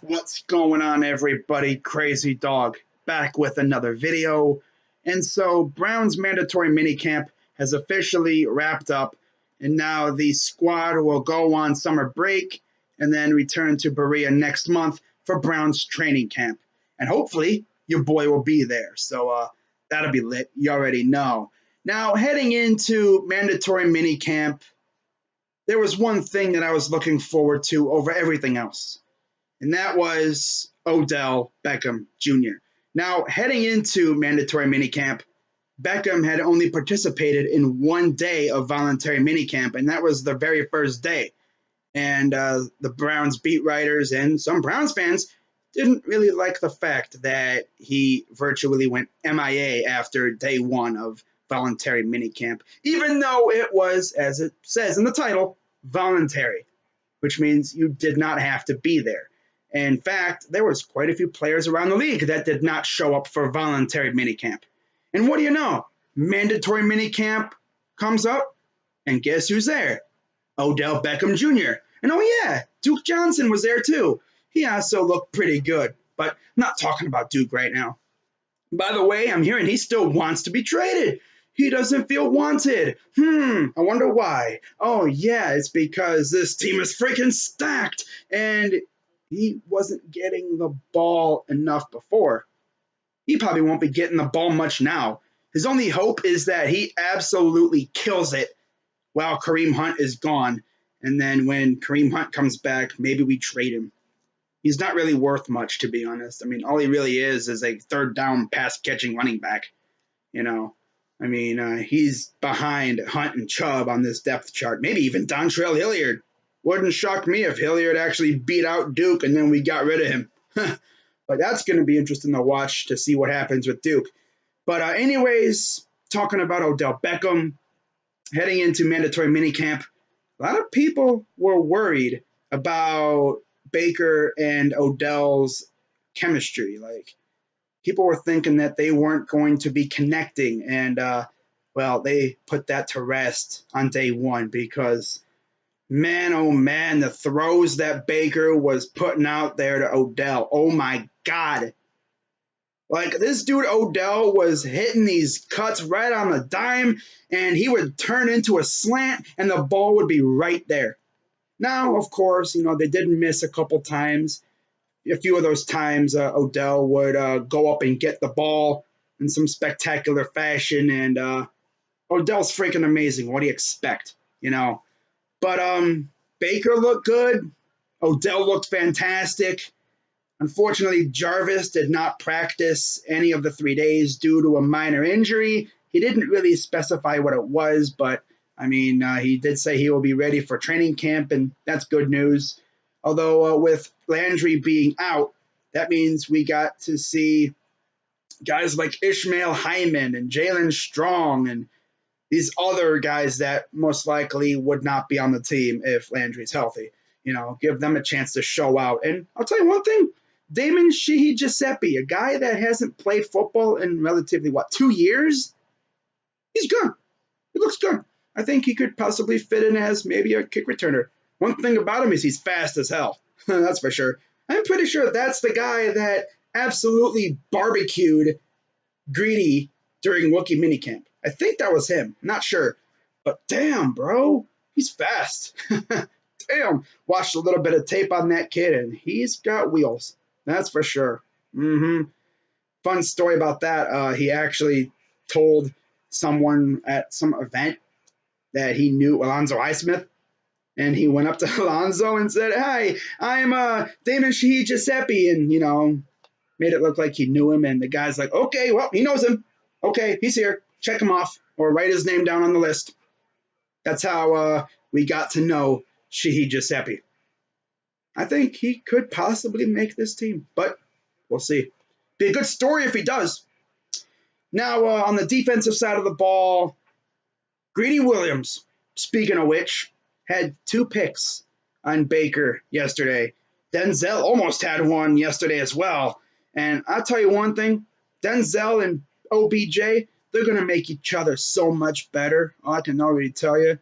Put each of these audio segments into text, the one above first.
What's going on, everybody? Crazy Dog back with another video. And so Brown's mandatory minicamp has officially wrapped up, and now the squad will go on summer break and then return to Berea next month for Brown's training camp. And hopefully your boy will be there. So that'll be lit. You already know. Now, heading into mandatory minicamp, there was one thing that I was looking forward to over everything else, and that was Odell Beckham Jr. Now, heading into mandatory minicamp, Beckham had only participated in one day of voluntary minicamp, and that was the very first day. And the Browns beat writers and some Browns fans didn't really like the fact that he virtually went MIA after day one of voluntary minicamp, even though it was, as it says in the title, voluntary, which means you did not have to be there. In fact, there was quite a few players around the league that did not show up for voluntary minicamp. And what do you know? Mandatory minicamp comes up, and guess who's there? Odell Beckham Jr. And oh yeah, Duke Johnson was there too. He also looked pretty good, but I'm not talking about Duke right now. By the way, I'm hearing he still wants to be traded. He doesn't feel wanted. I wonder why. Oh yeah, it's because this team is freaking stacked, and he wasn't getting the ball enough before. He probably won't be getting the ball much now. His only hope is that he absolutely kills it while Kareem Hunt is gone. And then when Kareem Hunt comes back, maybe we trade him. He's not really worth much, to be honest. I mean, all he really is a third down pass catching running back. You know, I mean, he's behind Hunt and Chubb on this depth chart. Maybe even Dontrell Hilliard. Wouldn't shock me if Hilliard actually beat out Duke and then we got rid of him. But that's going to be interesting to watch to see what happens with Duke. But anyways, talking about Odell Beckham, heading into mandatory minicamp, a lot of people were worried about Baker and Odell's chemistry. Like, people were thinking that they weren't going to be connecting. And, well, they put that to rest on day one because, man, oh man, the throws that Baker was putting out there to Odell. Oh my God. Like, this dude Odell was hitting these cuts right on the dime, and he would turn into a slant, and the ball would be right there. Now, of course, you know, they did miss a couple times. A few of those times, Odell would go up and get the ball in some spectacular fashion, and Odell's freaking amazing. What do you expect, you know? But Baker looked good. Odell looked fantastic. Unfortunately, Jarvis did not practice any of the 3 days due to a minor injury. He didn't really specify what it was, but, I mean, he did say he will be ready for training camp, and that's good news. Although with Landry being out, that means we got to see guys like Ishmael Hyman and Jalen Strong and these other guys that most likely would not be on the team if Landry's healthy. You know, give them a chance to show out. And I'll tell you one thing, Damon Giuseppe, a guy that hasn't played football in relatively, 2 years? He's good. He looks good. I think he could possibly fit in as maybe a kick returner. One thing about him is he's fast as hell. That's for sure. I'm pretty sure that's the guy that absolutely barbecued Greedy during rookie minicamp. I think that was him. Not sure. But damn, bro, he's fast. Damn. Watched a little bit of tape on that kid, and he's got wheels. That's for sure. Fun story about that. He actually told someone at some event that he knew Alonzo Highsmith. And he went up to Alonzo and said, "Hi, I'm Damon Giuseppe," and, you know, made it look like he knew him. And the guy's like, "Okay, well, he knows him. Okay, he's here. Check him off or write his name down on the list." That's how we got to know Giuseppe. I think he could possibly make this team, but we'll see. Be a good story if he does. Now, on the defensive side of the ball, Greedy Williams, speaking of which, had 2 picks on Baker yesterday. Denzel almost had one yesterday as well. And I'll tell you one thing, Denzel and OBJ, they're going to make each other so much better. I can already tell you.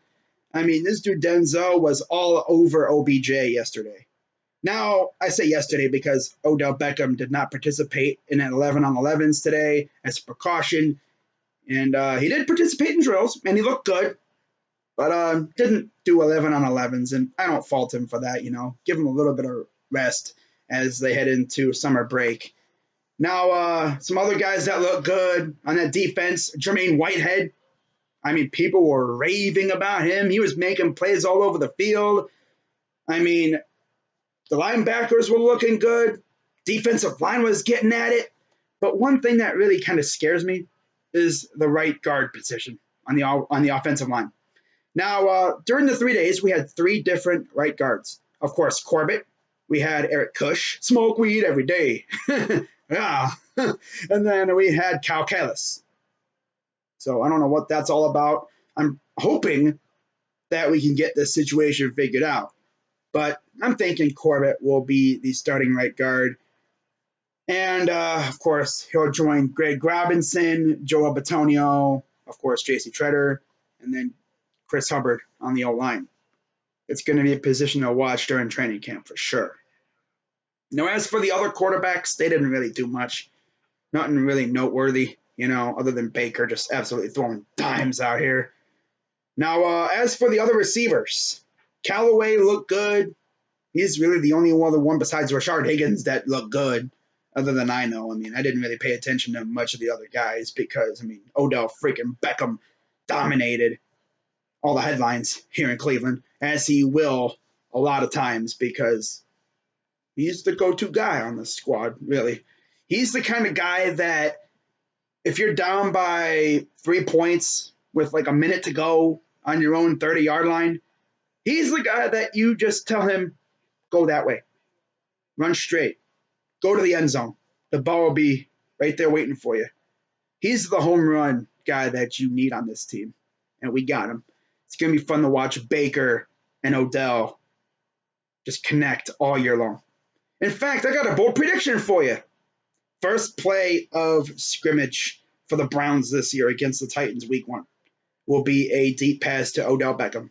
I mean, this dude Denzel was all over OBJ yesterday. Now, I say yesterday because Odell Beckham did not participate in an 11 on 11s today as a precaution. And he did participate in drills, and he looked good, but didn't do 11 on 11s. And I don't fault him for that, you know. Give him a little bit of rest as they head into summer break. Now, some other guys that look good on that defense, Jermaine Whitehead. I mean, people were raving about him. He was making plays all over the field. I mean, the linebackers were looking good. Defensive line was getting at it. But one thing that really kind of scares me is the right guard position on the offensive line. Now, during the 3 days, we had three different right guards. Of course, Corbett. We had Eric Cush, smoke weed every day. Yeah. And then we had Cal Callis. So I don't know what that's all about. I'm hoping that we can get this situation figured out. But I'm thinking Corbett will be the starting right guard. And, of course, he'll join Greg Robinson, Joe Batonio, of course, J.C. Treader, and then Chris Hubbard on the O-line. It's going to be a position to watch during training camp for sure. Now, as for the other quarterbacks, they didn't really do much. Nothing really noteworthy, you know, other than Baker just absolutely throwing dimes out here. Now, as for the other receivers, Callaway looked good. He's really the only other one besides Rashard Higgins that looked good, other than I know. I mean, I didn't really pay attention to much of the other guys because, I mean, Odell freaking Beckham dominated all the headlines here in Cleveland, as he will a lot of times because he's the go-to guy on the squad, really. He's the kind of guy that if you're down by 3 points with like a minute to go on your own 30-yard line, he's the guy that you just tell him, go that way, run straight, go to the end zone. The ball will be right there waiting for you. He's the home run guy that you need on this team, and we got him. It's going to be fun to watch Baker and Odell just connect all year long. In fact, I got a bold prediction for you. First play of scrimmage for the Browns this year against the Titans week 1 will be a deep pass to Odell Beckham.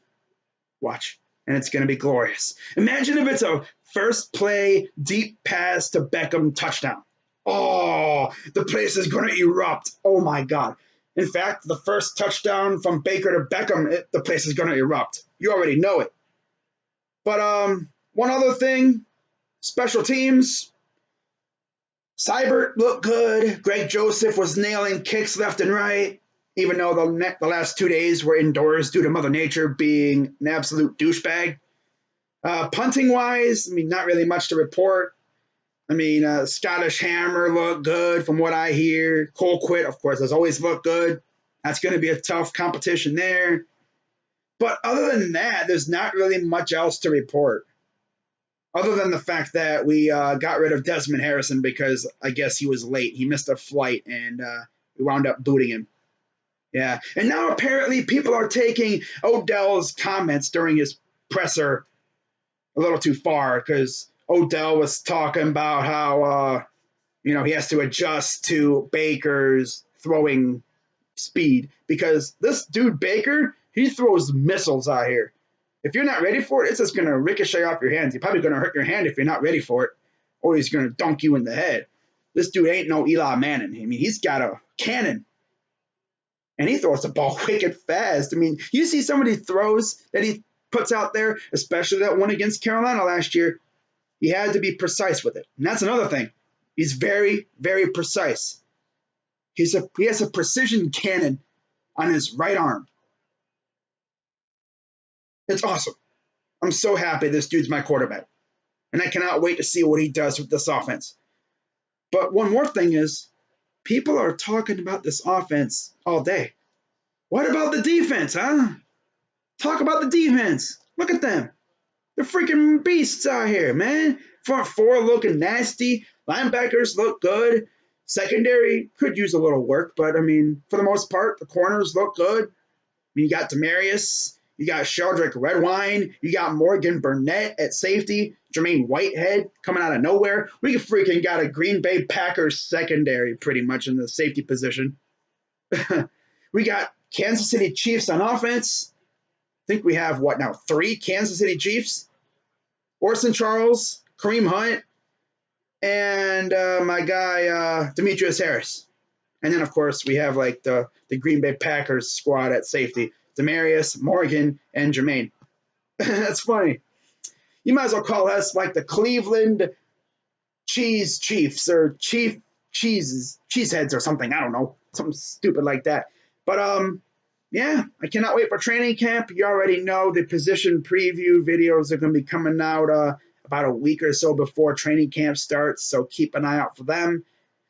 Watch. And it's going to be glorious. Imagine if it's a first play deep pass to Beckham touchdown. Oh, the place is going to erupt. Oh, my God. In fact, the first touchdown from Baker to Beckham, the place is going to erupt. You already know it. But one other thing, special teams. Seibert looked good. Greg Joseph was nailing kicks left and right, even though the last 2 days were indoors due to Mother Nature being an absolute douchebag. Punting-wise, I mean, not really much to report. I mean, Scottish Hammer looked good from what I hear. Colquitt, of course, has always looked good. That's going to be a tough competition there. But other than that, there's not really much else to report. Other than the fact that we got rid of Desmond Harrison because I guess he was late. He missed a flight, and we wound up booting him. Yeah. And now apparently people are taking Odell's comments during his presser a little too far because Odell was talking about how, he has to adjust to Baker's throwing speed because this dude Baker, he throws missiles out here. If you're not ready for it, it's just going to ricochet off your hands. You're probably going to hurt your hand if you're not ready for it, or he's going to dunk you in the head. This dude ain't no Eli Manning. I mean, he's got a cannon, and he throws the ball wicked fast. I mean, you see some of these throws that he puts out there, especially that one against Carolina last year. He had to be precise with it, and that's another thing. He's very, very precise. He has a precision cannon on his right arm. It's awesome. I'm so happy this dude's my quarterback. And I cannot wait to see what he does with this offense. But one more thing is, people are talking about this offense all day. What about the defense, huh? Talk about the defense. Look at them. They're freaking beasts out here, man. Front four looking nasty. Linebackers look good. Secondary could use a little work, but, I mean, for the most part, the corners look good. I mean, you got Demarius. You got Sheldrick Redwine. You got Morgan Burnett at safety. Jermaine Whitehead coming out of nowhere. We freaking got a Green Bay Packers secondary pretty much in the safety position. We got Kansas City Chiefs on offense. I think we have, 3 Kansas City Chiefs? Orson Charles, Kareem Hunt, and my guy Demetrius Harris. And then, of course, we have like the Green Bay Packers squad at safety: Demarius, Morgan, and Jermaine. That's funny. You might as well call us like the Cleveland Cheese Chiefs or Cheeseheads or something. I don't know, something stupid like that. But yeah, I cannot wait for training camp. You already know the position preview videos are going to be coming out about a week or so before training camp starts. So keep an eye out for them.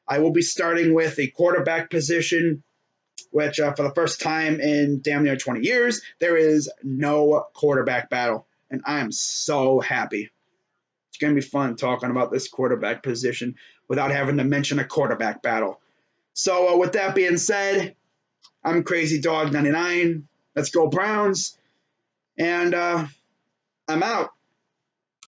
I will be starting with the quarterback position, which for the first time in damn near 20 years, there is no quarterback battle. And I am so happy. It's going to be fun talking about this quarterback position without having to mention a quarterback battle. So with that being said, I'm Crazy Dog 99. Let's go Browns. And I'm out.